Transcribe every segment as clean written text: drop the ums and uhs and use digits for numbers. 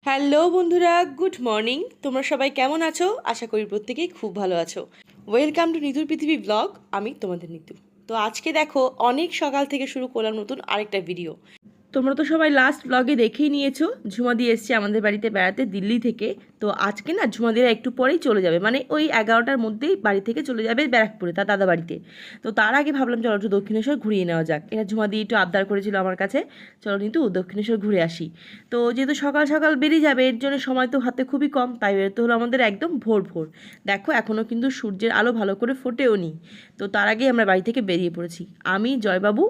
Hello বন্ধুরা, good morning. তোমরা সবাই কেমন আছো? আশা করি প্রত্যেকেই খুব ভালো আছো। ওয়েলকাম টু নিতুর পৃথিবী ব্লগ। আমি তোমাদের নিতু। তো আজকে দেখো অনেক সকাল থেকে শুরু করলাম নতুন আরেকটা ভিডিও। তোমরা তো সবাই লাস্ট ব্লগে দেখেই নিয়েছো, ঝুমাদি এসছে আমাদের বাড়িতে বেড়াতে দিল্লি থেকে। তো আজকে না ঝুমাদিরা একটু পরেই চলে যাবে, মানে ওই 11টার মধ্যেই বাড়ি থেকে চলে যাবে ব্যারাকপুরে তার দাদা বাড়িতে। তো তার আগে ভাবলাম চলো একটু দক্ষিণেশ্বর ঘুরিয়ে নেওয়া যাক। এটা ঝুমাদি একটু আবদার করেছিল আমার কাছে, চলো কিন্তু দক্ষিণেশ্বর ঘুরে আসি। তো যেহেতু সকাল সকাল বেরিয়ে যাবে, এর জন্য সময় তো হাতে খুবই কম, তাই বেরোতে হলো আমাদের একদম ভোর ভোর। দেখো এখনও কিন্তু সূর্যের আলো ভালো করে ফোটেও নি। তো তার আগেই আমরা বাড়ি থেকে বেরিয়ে পড়েছি, আমি, জয়বাবু,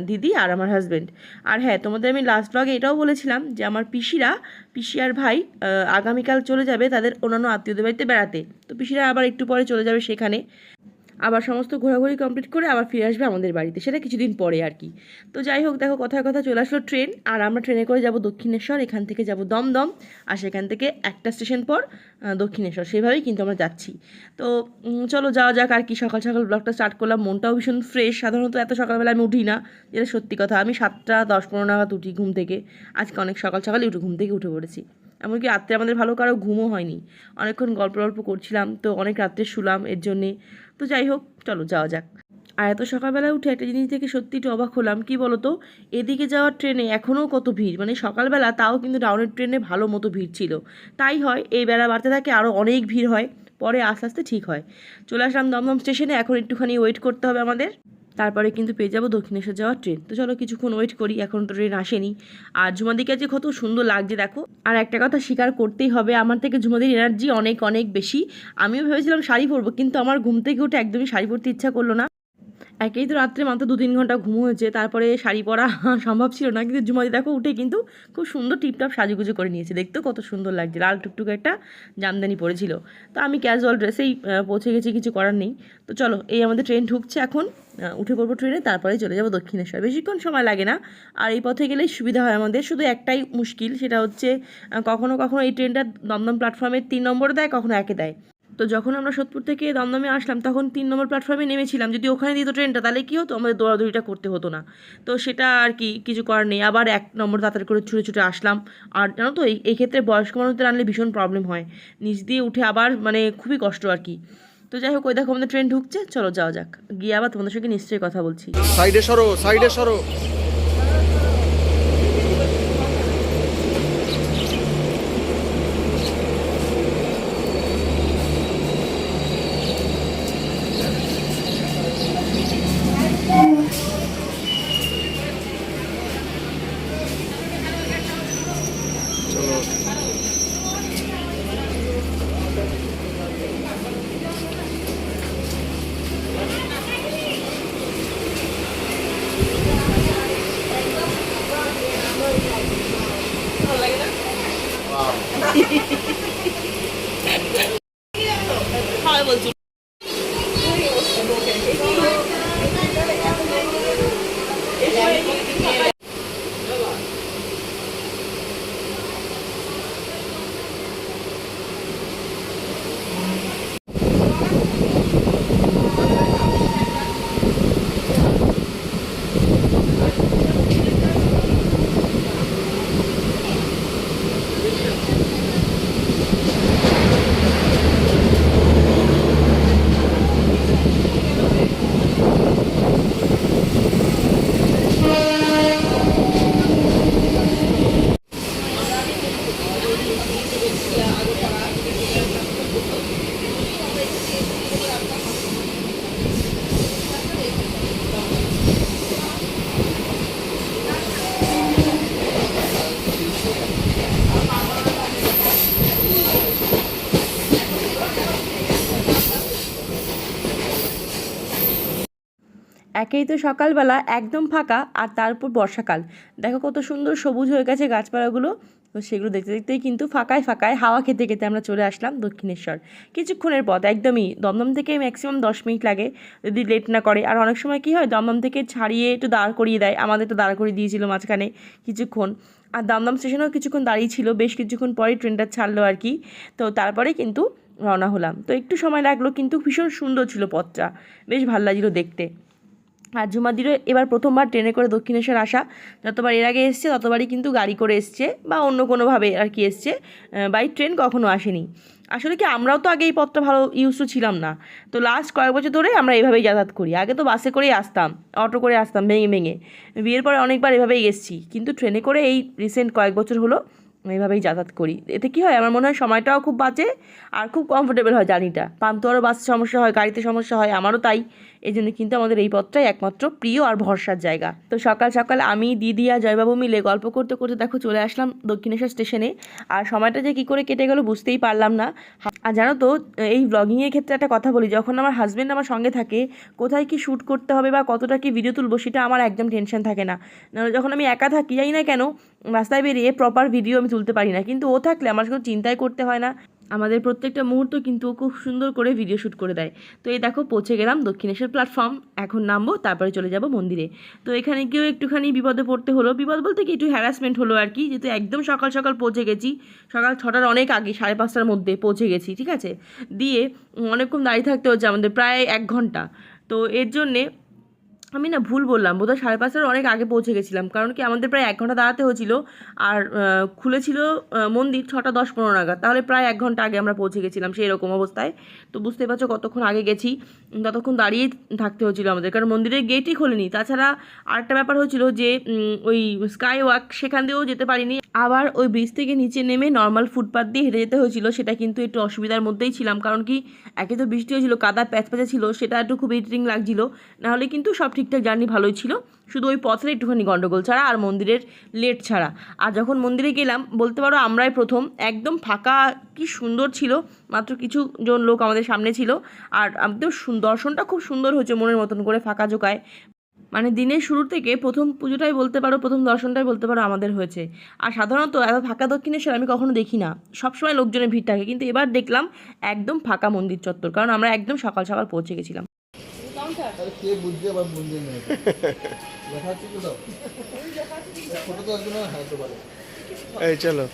দিদি আর আমার হাজব্যান্ড। আর হ্যাঁ, তোমাদের আমি লাস্ট ব্লগে এটাও বলেছিলাম যে আমার পিসি আর ভাই আগামীকাল চলে যাবে তাদের অন্যান্য আত্মীয়দের বাড়িতে বেড়াতে। তো পিসিরা আবার একটু পরে চলে যাবে সেখানে, আবার সমস্ত ঘোরাঘুরি কমপ্লিট করে আবার ফিরে আসবে আমাদের বাড়িতে, সেটা কিছুদিন পরে আর কি। তো যাই হোক, দেখো কথায় কথা চলে আসলো ট্রেন, আর আমরা ট্রেনে করে যাব দক্ষিণেশ্বর। এখান থেকে যাব দমদম, আর সেখান থেকে একটা স্টেশন পর দক্ষিণেশ্বর। সেভাবেই কিন্তু আমরা যাচ্ছি। তো চলো যাওয়া যাক। আর কি, সকাল সকাল ব্লগটা স্টার্ট করলাম, মনটাও ভীষণ ফ্রেশ। সাধারণত এত সকালবেলা আমি উঠি না, যেটা সত্যি কথা। আমি 7:10-15 নাগাদ উঠি ঘুম থেকে। আজকে অনেক সকাল সকালই ঘুম থেকে উঠে পড়েছি। এমনকি রাত্রে আমাদের ভালো কারো ঘুমও হয়নি, অনেকক্ষণ গল্প গল্প করছিলাম, তো অনেক রাত্রে শুলাম এর জন্যে। তো যাই হোক, চলো যাওয়া যাক। আর এত সকালবেলা উঠে একটা জিনিস থেকে সত্যি একটু অবাক হলাম। কি বলো তো, এদিকে যাওয়ার ট্রেনে এখনও কত ভিড়, মানে সকালবেলা তাও কিন্তু ডাউনের ট্রেনে ভালো মতো ভিড় ছিল। তাই হয়, এই বেলা বাড়তে থাকে আরও অনেক ভিড় হয়, পরে আস্তে আস্তে ঠিক হয়। চলে আসলাম দমদম স্টেশনে, এখন একটুখানি ওয়েট করতে হবে আমাদের, তারপরে কিন্তু পেয়ে যাবো দক্ষিণেশ্বর যাওয়ার ট্রেন। তো চলো কিছুক্ষণ ওয়েট করি, এখন তো ট্রেন আসেনি। আর ঝুমাদিকে যে কত সুন্দর লাগছে দেখো। আর একটা কথা স্বীকার করতেই হবে, আমার থেকে ঝুমাদির এনার্জি অনেক অনেক বেশি। আমিও ভেবেছিলাম শাড়ি পরবো, কিন্তু আমার ঘুম থেকে উঠে একদমই শাড়ি পরতে ইচ্ছা করলো না। একেই তো রাত্রে মাত্র 2-3 ঘন্টা ঘুম হয়েছে, তারপরে শাড়ি পরা সম্ভব ছিল না। কিন্তু ঝুমাদি দেখো উঠে কিন্তু খুব সুন্দর টিপটপ সাজুগুজু করে নিয়েছে, দেখতেও কত সুন্দর লাগছে। লাল টুকটুকে একটা জামদানি পরেছিল। তো আমি ক্যাজুয়াল ড্রেসেই পৌঁছে গেছি, কিছু করার নেই। তো চলো, এই আমাদের ট্রেন ঢুকছে এখন, উঠে পড়বো ট্রেনে, তারপরে চলে যাবো দক্ষিণেশ্বর। বেশিক্ষণ সময় লাগে না, আর এই পথে গেলেই সুবিধা হয় আমাদের। শুধু একটাই মুশকিল, সেটা হচ্ছে কখনো কখনো এই ট্রেনটা দমদম প্ল্যাটফর্মে 3 নম্বরে দেয়, কখনো 1-এ দেয়। তো যখন আমরা সোদপুর থেকে দমদমে আসলাম, তখন 3 নম্বর প্ল্যাটফর্মে নেমেছিলাম। যদি ওখানে দিত ট্রেনটা, তাহলে কী হতো, আমাদের দৌড়াদৌড়িটা করতে হতো না। তো সেটা আর কি, কিছু করার নেই। আবার 1 নম্বর তাড়াতাড়ি করে ছুটে ছুটে আসলাম। আর জানো তো, এই ক্ষেত্রে বয়স্ক মানুষদের আনলে ভীষণ প্রবলেম হয়, নিচ দিয়ে উঠে আবার মানে খুবই কষ্ট আর কি। তো যাই হোক, ওই দেখো আমাদের ট্রেন ঢুকছে, চলো যাওয়া যাক। গিয়ে আবার তোমাদের সঙ্গে নিশ্চয়ই কথা বলছি। সাইডে সরো, সাইডে সরো। হয় বলছি। একেই তো সকালবেলা একদম ফাঁকা, আর তার উপর বর্ষাকাল। দেখো কত সুন্দর সবুজ হয়ে গেছে গাছপালাগুলো। তো সেগুলো দেখতে দেখতেই কিন্তু ফাঁকায় ফাঁকায় হাওয়া খেতে খেতে আমরা চলে আসলাম দক্ষিণেশ্বর। কিছুক্ষণের পথ, একদমই দমদম থেকে ম্যাক্সিমাম 10 মিনিট লাগে, যদি লেট না করে। আর অনেক সময় কী হয়, দমদম থেকে ছাড়িয়ে একটু দাঁড় করিয়ে দেয়, আমাদের তো দাঁড় করিয়ে দিয়েছিল মাঝখানে কিছুক্ষণ। আর দমদম স্টেশনেও কিছুক্ষণ দাঁড়িয়ে ছিল, বেশ কিছুক্ষণ পরেই ট্রেনটা ছাড়লো আর কি। তো তারপরে কিন্তু রওনা হলাম। তো একটু সময় লাগলো, কিন্তু ভীষণ সুন্দর ছিল পথটা, বেশ ভালো লাগছিলো দেখতে। আর ঝুমাদিরও এবার প্রথমবার ট্রেনে করে দক্ষিণেশ্বর আসা। যতবার এর আগে এসছে ততবারই কিন্তু গাড়ি করে এসছে বা অন্য কোনোভাবে আর কি এসছে, বাই ট্রেন কখনো আসেনি। আসলে কি আমরাও তো আগে এই পথটা ভালো ইউজ টু ছিলাম না, তো লাস্ট কয়েক বছর ধরে আমরা এইভাবেই যাতায়াত করি। আগে তো বাসে করেই আসতাম, অটো করে আসতাম ভেঙে ভেঙে, বিয়ের পরে অনেকবার এভাবেই এসেছি, কিন্তু ট্রেনে করে এই রিসেন্ট কয়েক বছর হলো এইভাবেই যাতায়াত করি। এতে কী হয়, আমার মনে হয় সময়টাও খুব বাঁচে আর খুব কমফোর্টেবল হয় জার্নিটা। পান্তুয়ারও বাসে সমস্যা হয়, গাড়িতে সমস্যা হয়, আমারও তাই। এই জন্য কিন্তু আমাদের এই পথটাই একমাত্র প্রিয় আর ভরসার জায়গা। তো সকাল সকাল আমি, দিদি আর জয়বাবু মিলে গল্প করতে করতে দেখো চলে আসলাম দক্ষিণেশ্বর স্টেশনে। আর সময়টা যে কী করে কেটে গেল বুঝতেই পারলাম না। আর জানো তো, এই ব্লগিংয়ের ক্ষেত্রে একটা কথা বলি, যখন আমার হাজব্যান্ড আমার সঙ্গে থাকে, কোথায় কি শ্যুট করতে হবে বা কতটা কি ভিডিও তুলবো সেটা আমার একদম টেনশন থাকে না। নাহলে যখন আমি একা থাকি, জানি না কেন রাস্তায় বেরিয়ে প্রপার ভিডিও আমি তুলতে পারি না, কিন্তু ও থাকলে আমার কোনো চিন্তাই করতে হয় না। আমাদের প্রত্যেকটা মুহূর্ত কিন্তু ও খুব সুন্দর করে ভিডিও শ্যুট করে দেয়। তো এই দেখো পৌঁছে গেলাম দক্ষিণেশ্বর প্ল্যাটফর্ম, এখন নামবো, তারপরে চলে যাব মন্দিরে। তো এখানে গিয়েও একটুখানি বিপদে পড়তে হলো, বিপদ বলতে কি একটু হ্যারাসমেন্ট হলো আর কি, যেহেতু একদম সকাল সকাল পৌঁছে গেছি, সকাল 6টার অনেক আগে, 5:30টার মধ্যে পৌঁছে গেছি, ঠিক আছে। দিয়ে অনেকক্ষণ দাঁড়িয়ে থাকতে হচ্ছে আমাদের, প্রায় 1 ঘন্টা। তো এর জন্যে আমি না ভুল বললাম, বোধহয় 5:30টার অনেক আগে পৌঁছে গেছিলাম, কারণ কি আমাদের প্রায় 1 ঘন্টা দাঁড়াতে হয়েছিল। আর খুলেছিল মন্দির 6:10-15 নাগাদ, তাহলে প্রায় 1 ঘন্টা আগে আমরা পৌঁছে গেছিলাম সেই রকম অবস্থায়। তো বুঝতে পারছো কতক্ষণ আগে গেছি, ততক্ষণ দাঁড়িয়েই থাকতে হয়েছিল আমাদের, কারণ মন্দিরের গেটই খোলেনি। তাছাড়া আরেকটা ব্যাপার হয়েছিল যে ওই স্কাই ওয়াক সেখান দিয়েও যেতে পারিনি, আবার ওই ব্রিজ থেকে নিচে নেমে নর্মাল ফুটপাথ দিয়ে হেঁটে যেতে হয়েছিল, সেটা কিন্তু একটু অসুবিধার মধ্যেই ছিলাম, কারণ কি একে তো বৃষ্টি হয়েছিল, কাদা প্যাচপ্যাচে ছিল, সেটা একটু খুব ইরিটেটিং লাগছিল। নাহলে কিন্তু সব ঠিকঠাক জার্নি ভালোই ছিল, শুধু ওই পথের একটুখানি গন্ডগোল ছাড়া আর মন্দিরের লেট ছাড়া। আর যখন মন্দিরে গেলাম, বলতে পারো আমরাই প্রথম, একদম ফাঁকা, কি সুন্দর ছিল, মাত্র কিছু জন লোক আমাদের সামনে ছিল। আর একদম দর্শনটা খুব সুন্দর হয়েছে, মনের মতন করে ফাঁকা জোকায়। মানে দিনের শুরু থেকে প্রথম পুজোটাই বলতে পারো, প্রথম দর্শনটাই বলতে পারো আমাদের হয়েছে। আর সাধারণত এত ফাঁকা দক্ষিণেশ্বর আমি কখনো দেখি না, সবসময় লোকজনের ভিড় থাকে, কিন্তু এবার দেখলাম একদম ফাঁকা মন্দির চত্বর, কারণ আমরা একদম সকাল সকাল পৌঁছে গেছিলাম। আরে কে বুঝবে আবার মন্দির নেই দেখা যাচ্ছে তো দাও ফটো তো একজন হারাতে পারে এই চলো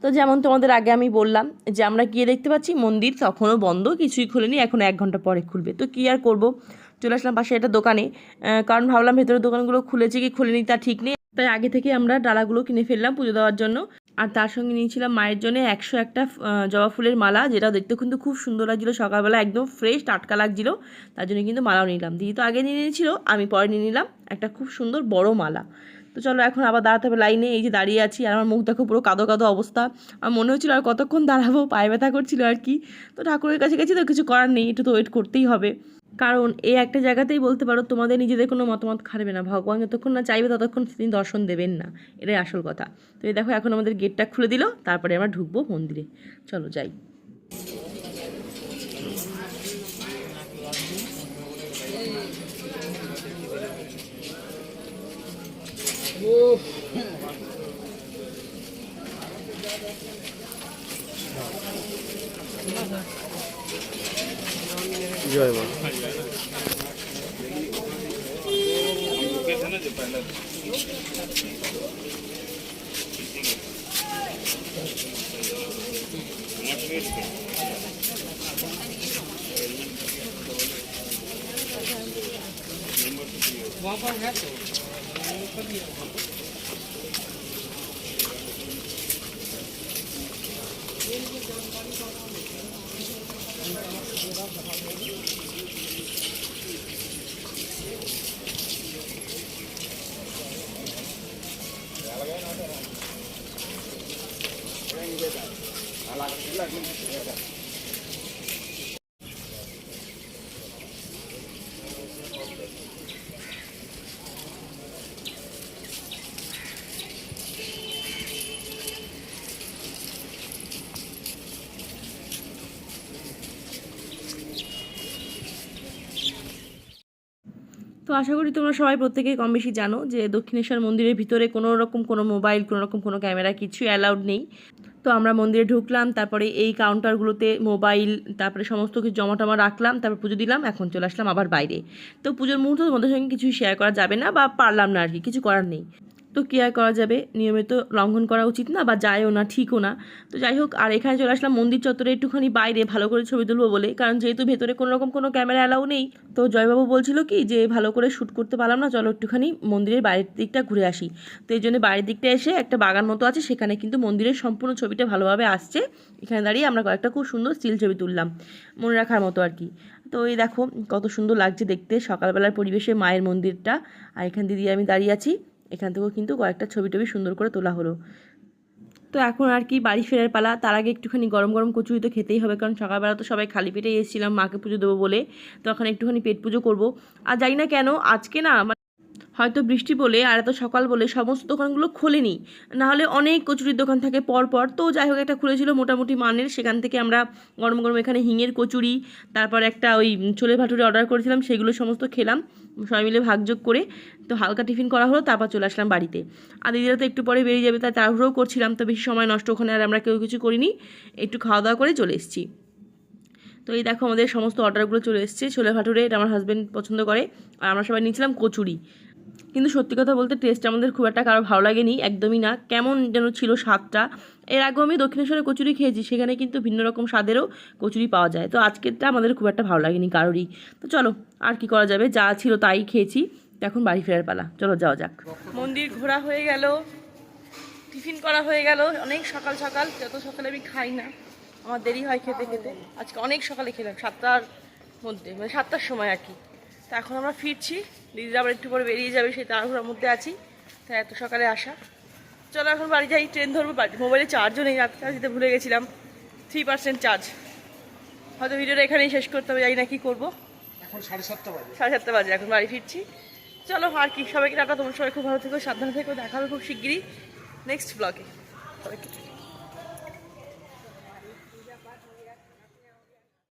তো যেমন তোমাদের আগে আমি বললাম যে আমরা গিয়ে দেখতে পাচ্ছি মন্দির তখনও বন্ধ, কিছুই খুলেনি, এখন 1 ঘন্টা পরে খুলবে। তো কী আর করবো, চলে আসলাম পাশে একটা দোকানে, কারণ ভাবলাম ভেতরের দোকানগুলো খুলেছে কি খুলেনি তা ঠিক নেই, তাই আগে থেকে আমরা ডালাগুলো কিনে ফেললাম পুজো দেওয়ার জন্য। আর তার সঙ্গে নিয়েছিলাম মায়ের জন্য 101টা জবা ফুলের মালা, যেটা দেখতে কিন্তু খুব সুন্দর লাগছিলো, সকালবেলা একদম ফ্রেশ টাটকা লাগছিলো, তার জন্য কিন্তু মালাও নিলাম। দিদি তো আগে নিয়ে নিয়েছিল, আমি পরে নিয়ে নিলাম একটা খুব সুন্দর বড় মালা। তো চলো এখন আবার দাঁড়াতে হবে লাইনে, এই যে দাঁড়িয়ে আছি, আর আমার মুখ দেখো পুরো কাদো কাদো অবস্থা। আমার মনে হচ্ছিলো আর কতক্ষণ দাঁড়াবো, পায়ে ব্যথা করছিলো আর কি। তো ঠাকুরের কাছে গেছি, তো কিছু করার নেই, একটু তো ওয়েট করতেই হবে, কারণ এই একটা জায়গাতেই বলতে পারো তোমাদের নিজেদের কোনো মতামত খারাপে না, ভগবান যতক্ষণ না চাইবে ততক্ষণ তিনি দর্শন দেবেন না, এটাই আসল কথা। তো এই দেখো এখন আমাদের গেটটা খুলে দিল, তারপরে আমরা ঢুকবো মন্দিরে, চলো যাই। জয় মা। তো আশা করি তোমরা সবাই প্রত্যেকেই কম বেশি জানো যে দক্ষিণেশ্বর মন্দিরের ভিতরে কোনো রকম কোনো মোবাইল, কোনো রকম কোনো ক্যামেরা কিছুই অ্যালাউড নেই। তো আমরা মন্দিরে ঢুকলাম, তারপরে এই কাউন্টারগুলোতে মোবাইল তারপরে সমস্ত কিছু জমা টমা রাখলাম, তারপর পুজো দিলাম, এখন চলে আসলাম আবার বাইরে। তো পুজোর মুহূর্তে তোমাদের সঙ্গে কিছু শেয়ার করা যাবে না বা পারলাম না আর কি, কিছু করার নেই। তো কী আর করা যাবে, নিয়মিত লঙ্ঘন করা উচিত না বা যায়ও না, ঠিকও না। তো যাই হোক, আর এখানে চলে আসলাম মন্দির চত্বরে একটুখানি বাইরে ভালো করে ছবি তুলবো বলে, কারণ যেহেতু ভেতরে কোনো রকম কোনো ক্যামেরা অ্যালাউ নেই। তো জয়বাবু বলছিল কি যে ভালো করে শ্যুট করতে পারলাম না, চলো একটুখানি মন্দিরের বাইরের দিকটা ঘুরে আসি। তো এই জন্য বাইরের দিকটা এসে একটা বাগান মতো আছে, সেখানে কিন্তু মন্দিরের সম্পূর্ণ ছবিটা ভালোভাবে আসছে। এখানে দাঁড়িয়ে আমরা কয়েকটা খুব সুন্দর স্টিল ছবি তুললাম, মনে রাখার মতো আর কি। তো এই দেখো কত সুন্দর লাগছে দেখতে সকালবেলার পরিবেশে মায়ের মন্দিরটা। আর এখান দিদি আমি দাঁড়িয়ে আছি, এখান থেকেও কিন্তু কয়েকটা ছবি টবি সুন্দর করে তোলা হলো। তো এখন আর কি বাড়ি ফেরার পালা। তার আগে একটুখানি গরম গরম কচুরি তো খেতেই হবে, কারণ সকালবেলা তো সবাই খালি পেটেই এসেছিলাম মাকে পুজো দেবো বলে। তো এখন একটুখানি পেট পুজো করবো। আর জানি না কেন আজকে না হয়তো বৃষ্টি বলে আর এত সকাল বলে সমস্ত দোকানগুলো খোলেনি, নাহলে অনেক কচুরির দোকান থাকে পর পর। তো যাই হোক, একটা খুলেছিল মোটামুটি মানের, সেখান থেকে আমরা গরম গরম এখানে হিঙের কচুরি, তারপর একটা ওই ছোলে ভাটুরে অর্ডার করেছিলাম, সেগুলো সমস্ত খেলাম সবাই মিলে ভাগযোগ করে। তো হালকা টিফিন করা হলো, তারপর চলে আসলাম বাড়িতে। আর দিদিরা তো একটু পরে বেরিয়ে যাবে, তাই তাড়াহুড়োও করছিলাম, তো বেশি সময় নষ্ট ওখানে আর আমরা কেউ কিছু করিনি, একটু খাওয়া দাওয়া করে চলে এসেছি। তো এই দেখো আমাদের সমস্ত অর্ডারগুলো চলে এসেছে। ছোলে ভাটুরে এটা আমার হাজব্যান্ড পছন্দ করে, আর আমরা সবাই নিয়েছিলাম কচুরি। কিন্তু সত্যি কথা বলতে টেস্ট আমাদের খুব একটা কারো ভালো লাগেনি, একদমই না, কেমন যেন ছিল স্বাদটা। এর আগেও আমি দক্ষিণেশ্বরে কচুরি খেয়েছি, সেখানে কিন্তু ভিন্ন রকম স্বাদেরও কচুরি পাওয়া যায়। তো আজকেরটা আমাদের খুব একটা ভালো লাগেনি কারোরই। তো চলো আর কি করা যাবে, যা ছিল তাই খেয়েছি। তো এখন বাড়ি ফেরার পালা, চলো যাওয়া যাক। মন্দির ঘোরা হয়ে গেল, টিফিন করা হয়ে গেল। অনেক সকাল সকাল, যত সকালে আমি খাই না, আমার দেরি হয় খেতে খেতে। আজকে অনেক সকালে খেলাম, 7টার মধ্যে, মানে 7টার সময় আর কি। তো এখন আমরা ফিরছি, দিদিরা আবার একটু পরে বেরিয়ে যাবে, সেই তাড়াহুড়োর মধ্যে আছি, তাই এত সকালে আসা। চলো এখন বাড়ি যাই, ট্রেন ধরবো। মোবাইলে চার্জও নেই, রাত চার্জ দিতে ভুলে গেছিলাম, 3% চার্জ। হয়তো ভিডিওটা এখানেই শেষ করতে হবে, জানি না কী করবো। এখন 7:30 বাজে। 7:30 বাজে, এখন বাড়ি ফিরছি। চলো আর কি, সবাইকে টাটা, তোমার সবাই খুব ভালো থেকো, সাবধানে থেকো, দেখা হবে খুব শিগগিরই নেক্সট ব্লগে। সবাইকে